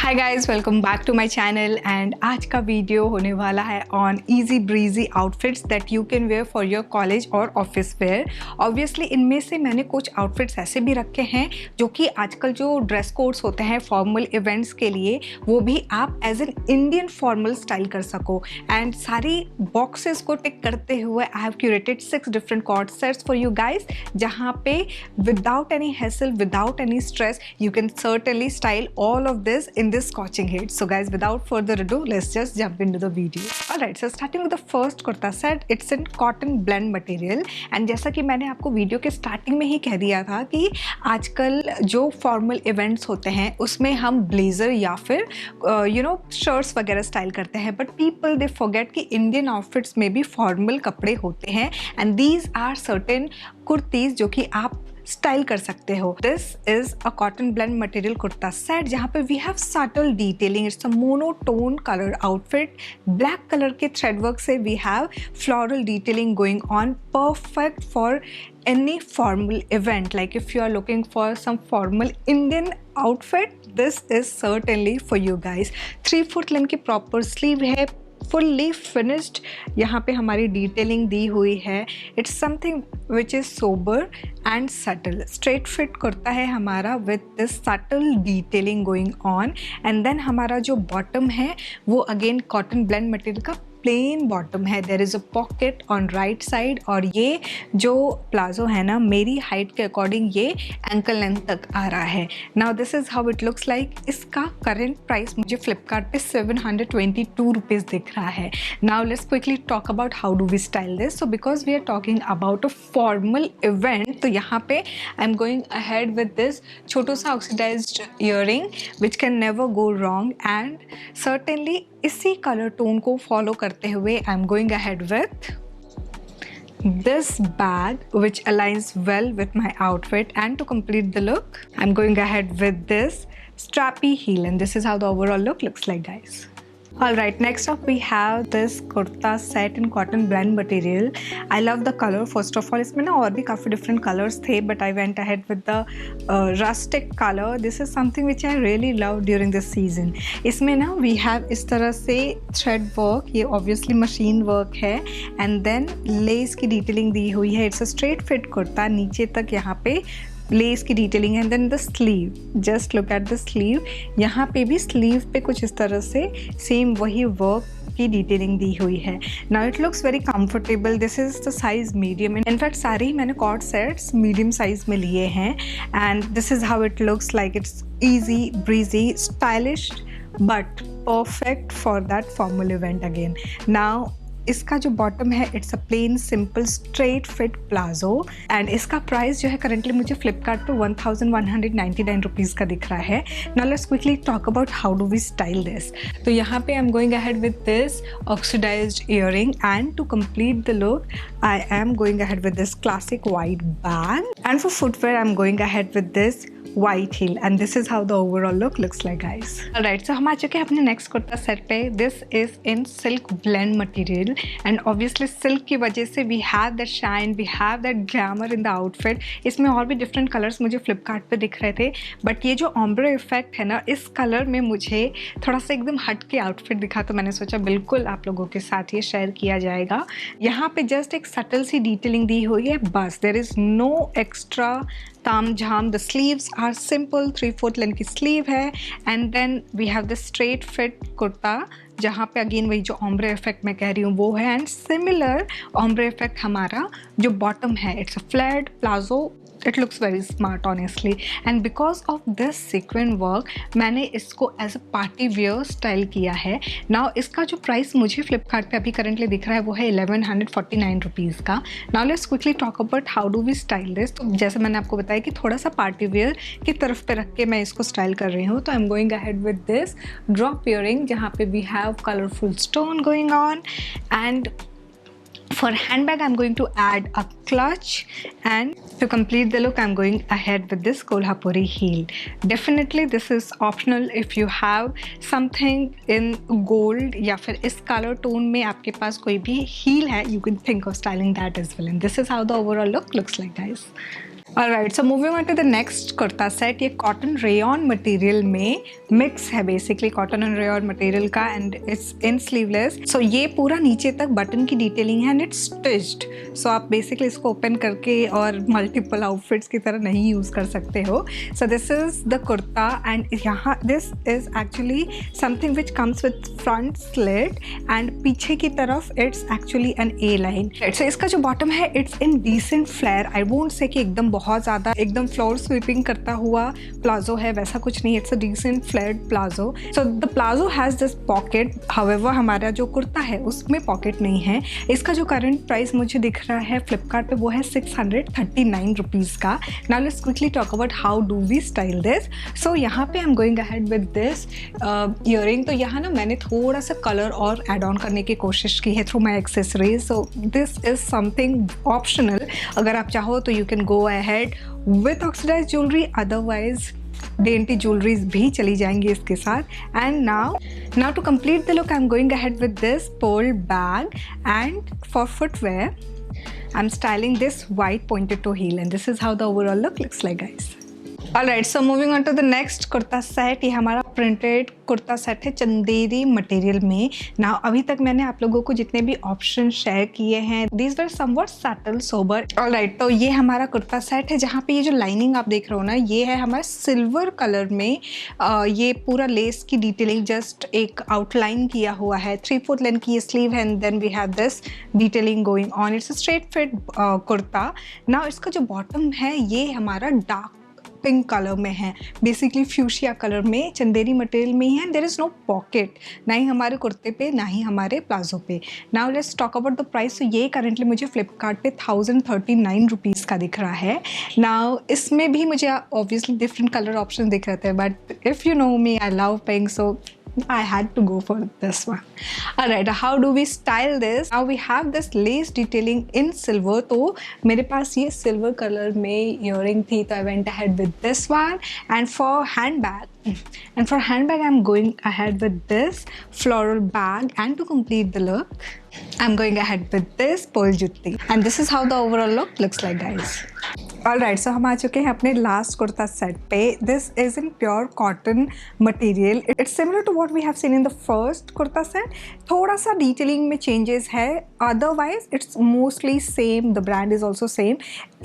Hi guys, welcome back to my channel and आज का video होने वाला है on easy breezy outfits that you can wear for your college और office wear. Obviously इनमें से मैंने कुछ आउटफिट्स ऐसे भी रखे हैं जो कि आजकल जो ड्रेस कोड्स होते हैं फॉर्मल इवेंट्स के लिए, वो भी आप as an Indian formal style कर सको। एंड सारी बॉक्सेस को टिक करते हुए I have curated 6 different co-ord sets for you guys, जहाँ पे without any hassle, without any stress, you can certainly style all of this in this scorching heat. So guys, without further ado, let's just jump into the video. Alright, so starting with the first kurta set, it's in cotton blend material and जैसा कि मैंने आपको video के starting में ही कह दिया था कि आजकल जो फॉर्मल इवेंट्स होते हैं उसमें हम ब्लेजर या फिर शर्ट्स वगैरह स्टाइल करते हैं, बट पीपल दे फॉरगेट कि इंडियन आउटफिट्स में भी फॉर्मल कपड़े होते हैं and these are certain kurtis जो कि आप स्टाइल कर सकते हो। This is a cotton blend material kurta set जहाँ पे we have subtle detailing. It's a monotone colour outfit. Black colour के थ्रेड वर्क से we have floral detailing going on, perfect for any formal event. Like if you are looking for some formal Indian outfit, this is certainly for you guys. 3/4 length की proper sleeve है, fully finished, यहाँ पे हमारी detailing दी हुई है। It's something which is sober and subtle. Straight fit kurta है हमारा with this subtle detailing going on. And then हमारा जो बॉटम है वो अगेन कॉटन ब्लेंड मटेरियल का प्लेन बॉटम है। There is a pocket on right side और ये जो प्लाजो है ना, मेरी हाइट के अकॉर्डिंग ये एंकल लेंथ तक आ रहा है। Now this is how it looks like. इसका करंट प्राइस मुझे फ्लिपकार्ट पे 722 रुपीज़ दिख रहा है। Now let's quickly talk about how do we style this. So because we are talking about a formal event, तो यहाँ पे I am going ahead with this छोटू सा oxidised earring which can never go wrong. And certainly इसी colour tone को follow करते हुए I am going ahead with this bag which aligns well with my outfit, and to complete the look I'm going ahead with this strappy heel, and this is how the overall look looks like, guys. Alright, next up we have this kurta set in cotton blend material. I love the color. First of all, इसमें ना और भी काफ़ी different colors थे, but I went ahead with the rustic color. This is something which I really love during this season. इसमें ना we have इस तरह से thread work, ये obviously machine work है, and then lace की detailing दी हुई है। It's a straight fit kurta, नीचे तक यहाँ पे लेस की detailing. And then the sleeve, just look at the sleeve, यहाँ पे भी स्लीव पे कुछ इस तरह से सेम वही वर्क की डिटेलिंग दी हुई है। Now it looks very comfortable. This is the size medium. In fact सारे ही मैंने कॉर्ड सेट्स मीडियम साइज में लिए हैं and this is how it looks like. It's easy breezy stylish but perfect for that formal event again. Now इसका जो bottom है it's a plain simple straight fit palazzo and इसका price जो है currently मुझे फ्लिपकार्ट पे 1199 rupees का दिख रहा है। Now let's quickly talk about how do we style this. तो यहाँ पे I am going ahead with this oxidised earring and to complete the look I am going ahead with this classic white bag and for footwear I am going ahead with this white heel, and this is how the overall look looks like, guys. Alright, so हम आ चुके हैं अपने next kurta set पे। This is in silk blend material and obviously silk की वजह से we have that shine, we have that glamour in the outfit. इसमें और भी different colors मुझे फ्लिपकार्ट पे दिख रहे थे, बट ये जो ombre effect है ना, इस कलर में मुझे थोड़ा सा एकदम हट के आउटफिट दिखा, तो मैंने सोचा बिल्कुल आप लोगों के साथ ये शेयर किया जाएगा। यहाँ पे जस्ट एक सटल सी डिटेलिंग दी हुई है बस। देयर इज़ नो एक्स्ट्रा ताम झाम। The sleeves are simple, 3/4 length की स्लीव है and then we have the straight fit kurta जहाँ पे अगेन वही जो ओम्ब्रे इफेक्ट मैं कह रही हूँ वो है। एंड सिमिलर ओम्ब्रे इफेक्ट हमारा जो बॉटम है, it's a flat palazzo. It looks very smart honestly, and because of this sequin work मैंने इसको as a party wear style किया है। Now इसका जो प्राइस मुझे फ्लिपकार्ट पे अभी करंटली दिख रहा है वो है 1149 रुपीज़ का। Now let's quickly talk about how do we style this। तो जैसे मैंने आपको बताया कि थोड़ा सा पार्टी वेयर की तरफ पे रख के मैं इसको स्टाइल कर रही हूँ, तो I am going ahead with this drop earring जहाँ पे we have colourful stone going on. And for handbag I'm going to add a clutch, and to complete the look I'm going ahead with this kolhapuri heel. Definitely this is optional if you have something in gold या फिर इस color tone में आपके पास कोई भी heel है, you can think of styling that as well, and this is how the overall look looks like, guys. Alright, so moving on to the next kurta set. ये cotton rayon material में mix है, basically cotton and rayon material का, and it's in sleeveless. So ये पूरा नीचे तक button की detailing है एंड इट्स स्टिच्ड। सो आप बेसिकली इसको ओपन करके और मल्टीपल आउटफिट्स की तरह नहीं यूज़ कर सकते हो। So this is the kurta and यहाँ this is actually something which comes with front slit and पीछे की तरफ it's actually an A line. So इसका जो बॉटम है it's in decent flare. I won't say कि एकदम बहुत ज़्यादा एकदम फ्लोर स्वीपिंग करता हुआ प्लाजो है, वैसा कुछ नहीं। It's a decent flared palazzo. So the palazzo has this pocket, however हमारा जो कुर्ता है उसमें पॉकेट नहीं है। इसका जो करंट प्राइस मुझे दिख रहा है फ्लिपकार्ट पे वो है 639 रुपीज़ का। Now let's quickly talk about how do we style this. So यहाँ पे I am going ahead with this earring. तो यहाँ ना मैंने थोड़ा सा कलर और एड ऑन करने की कोशिश की है through my accessories. So this is something optional. अगर आप चाहो तो you can go ahead with oxidized jewelry, otherwise dainty jewelries भी चली जाएंगी इसके साथ। And now to complete the look, I'm going ahead with this pearl bag, and for footwear I'm styling this white pointed toe heel, and this is how the overall look looks like, guys. Alright, so moving on to the next kurta set. ये हमारा printed kurta set है Chanderi material में। ना अभी तक मैंने आप लोगों को जितने भी ऑप्शन शेयर किए हैं these were somewhat subtle sober. Alright, तो ये हमारा कुर्ता सेट है जहाँ पे ये जो लाइनिंग आप देख रहे हो ना, ये है हमारा सिल्वर कलर में। ये पूरा लेस की डिटेलिंग जस्ट एक आउटलाइन किया हुआ है। 3/4 लेंथ की ये स्लीव है and then we have this detailing going on. It's a straight fit kurta. ना इसका जो बॉटम है ये हमारा डार्क पिंक कलर में है, बेसिकली फ्यूशिया कलर में, चंदेरी मटेरियल में ही है। देयर इज़ नो पॉकेट, ना ही हमारे कुर्ते पे ना ही हमारे प्लाजो पे। Now let's talk about the price. तो ये करंटली मुझे फ्लिपकार्ट पे 1039 रुपीज़ का दिख रहा है। नाउ इसमें भी मुझे ऑब्वियसली डिफरेंट कलर ऑप्शन दिख रहे थे, but if you know me I love pink, so I had to go for this one. Alright, how do we style this? Now we have this lace detailing in silver. तो मेरे पास ये silver color में earring थी, तो I went ahead with this one. And for handbag, I'm going ahead with this floral bag. And to complete the look, I'm going ahead with this pearl jutti. And this is how the overall look looks like, guys. Alright, so हम आ चुके हैं अपने last kurta set पे। This is in pure cotton material. It's similar to what we have seen in the first kurta set. थोड़ा सा detailing में changes है, otherwise it's mostly same. The brand is also same.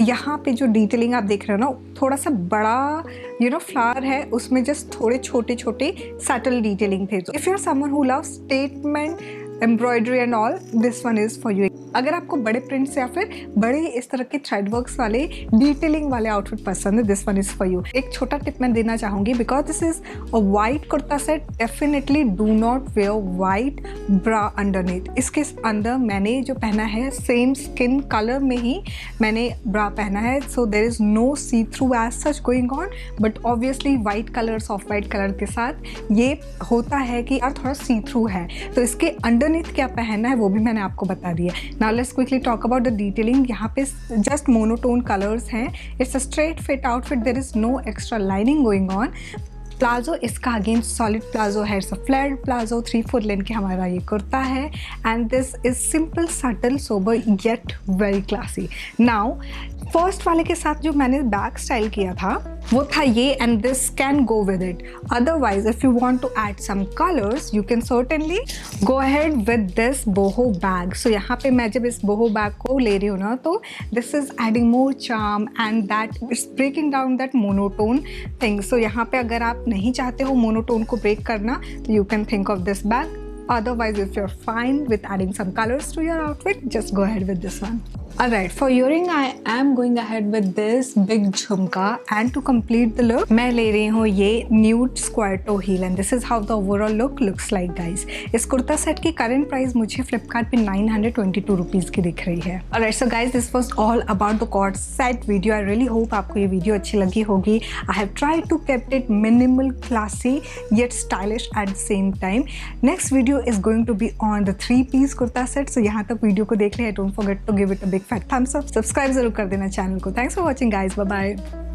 यहाँ पे जो डिटेलिंग आप देख रहे हो ना, थोड़ा सा बड़ा फ्लावर है, उसमें जस्ट थोड़े छोटे छोटे सटल डिटेलिंग थे। If you are someone who love statement embroidery and all, this one is for you. अगर आपको बड़े प्रिंट्स या फिर बड़े इस तरह के थ्रेड वर्क्स वाले डिटेलिंग वाले आउटफिट पसंद है, this one is for you. एक छोटा टिप मैं देना चाहूँगी, because this is a white kurta set, definitely do not wear white bra underneath. इसके अंदर मैंने जो पहना है सेम स्किन कलर में ही मैंने ब्रा पहना है, so there is no see through as such going on. But obviously white colour, soft white colour के साथ ये होता है कि यार थोड़ा सी थ्रू है, तो इसके अंडरनीथ क्या पहनना है वो भी मैंने आपको बता दिया। Now let's quickly talk about the detailing. यहाँ पे जस्ट मोनोटोन कलर्स हैं। It's a straight fit outfit, there is no extra lining going on. Palazzo इसका अगेन सॉलिड प्लाजो है, it's a flared palazzo. 3/4 length के हमारा ये कुर्ता है and this is simple subtle sober yet very classy. Now first वाले के साथ जो मैंने बैक स्टाइल किया था वो था ये, and this can go with it. Otherwise if you want to add some colours you can certainly go ahead with this boho bag. So यहाँ पे मैं जब इस बोहो बैग को ले रही हूँ ना, तो this is adding more charm and that it's breaking down that monotone thing. So यहाँ पे अगर आप नहीं चाहते हो मोनोटोन को ब्रेक करना, तो you can think of this bag. Otherwise, if you're fine with adding some colors to your outfit, just go ahead with this one. Alright, for earring I am going ahead with this big झुमका, and to complete the look मैं ले रही हूँ ये nude square toe heel, and this is how the overall look looks like, guys. इस kurta set की current price मुझे Flipkart पे 922 रुपीज़ की दिख रही है। Alright, so guys, this was all about the cord set video. I really hope आपको ये वीडियो अच्छी लगी होगी। I have tried to kept it minimal, classy yet stylish at the same time. Next video is going to be on the 3-piece kurta set. So यहाँ तक video को देख लिया, don't forget to give it a big fat thumbs up. Subscribe जरूर कर देना channel को। Thanks for watching guys, bye bye.